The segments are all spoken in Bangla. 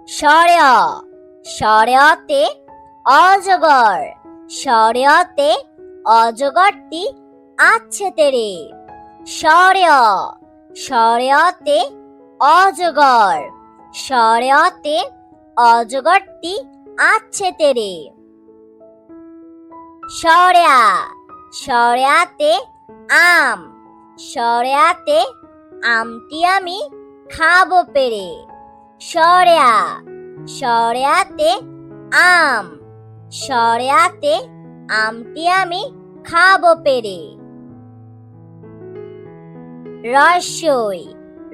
সরেয়া সরেয়াতে অজগর, সরেয়াতে অজগরটি আছে তেরে। সরেয়া সরেয়াতে অজগর, সরেয়াতে অজগরটি আছে তেরে। সরেয়া সরেয়াতে আম, সরেয়াতে আমটি আমি খাবো পেরে। সরেয়া সরেয়াতে আম, সরেয়াতে আমটি আমি খাবো পেরে। রস্যই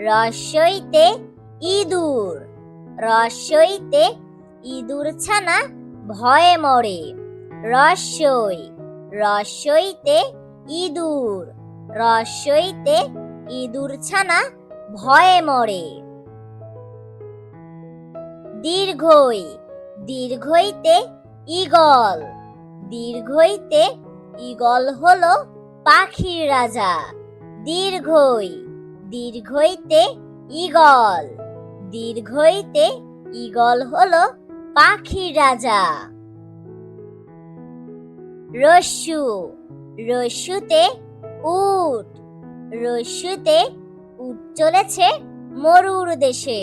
রস্যইতে ইঁদুর, রস্যইতে ইঁদুর ছানা ভয়ে মরে। রস্যই রস্যইতে ইঁদুর, রস্যইতে ইঁদুর ছানা ভয়ে মরে। দীর্ঘই দীর্ঘইতে ঈগল, দীর্ঘইতে ঈগল হলো পাখির রাজা। দীর্ঘই দীর্ঘইতে ঈগল, দীর্ঘইতে ঈগল হলো পাখির রাজা। রস্যু রস্যুতে উট, রস্যুতে উট চলেছে মরুর দেশে।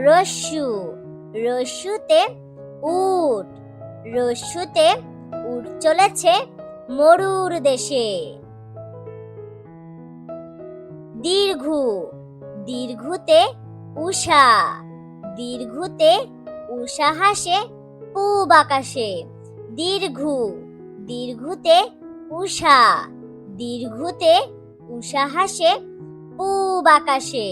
রস্যু রস্যুতে উট, রস্যুতে উট চলেছে মরুর দেশে। দীর্ঘু দীর্ঘুতে উষা, দীর্ঘুতে উষা হাসে পূব আকাশে। দীর্ঘু দীর্ঘুতে উষা, দীর্ঘুতে উষা হাসে পূব আকাশে।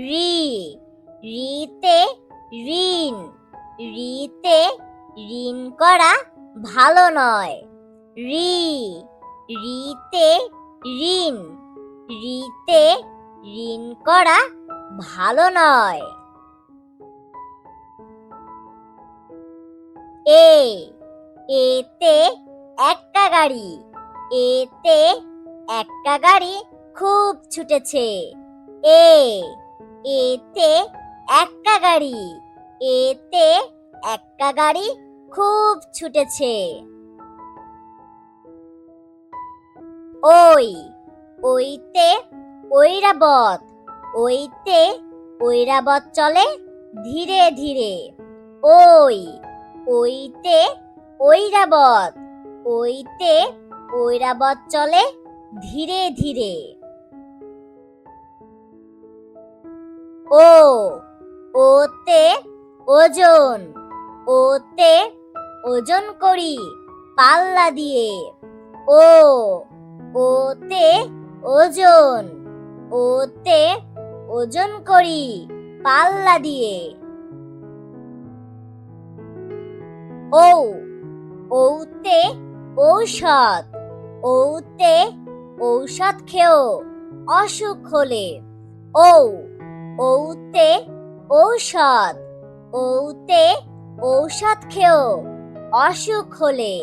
রি রিতে ঋণ, রিতে ঋণ করা ভালো নয়। রি রিতে ঋণ, রিতে ঋণ করা ভালো নয়। এতে এক্কা গাড়ি, এতে এক্কা গাড়ি খুব ছুটেছে। এতে এক্কা গাড়ি, এতে এক্কা গাড়ি খুব ছুটেছে। ওই ওইতে ঐরাবত, ওইতে ঐরাবত চলে ধীরে ধীরে। ওই ওইতে ঐরাবত, ওইতে ঐরাবত চলে ধীরে ধীরে। ওতে ওজন, ওতে ওজন করি পাল্লা দিয়ে। ওতে ওজন, ওতে ওজন করি পাল্লা দিয়ে। ওতে ঔষধ, ওতে ঔষধ খেও অসুখ হলে। ওতে ঔষধ, ওতে ঔষধ খেও অসুখ হলে।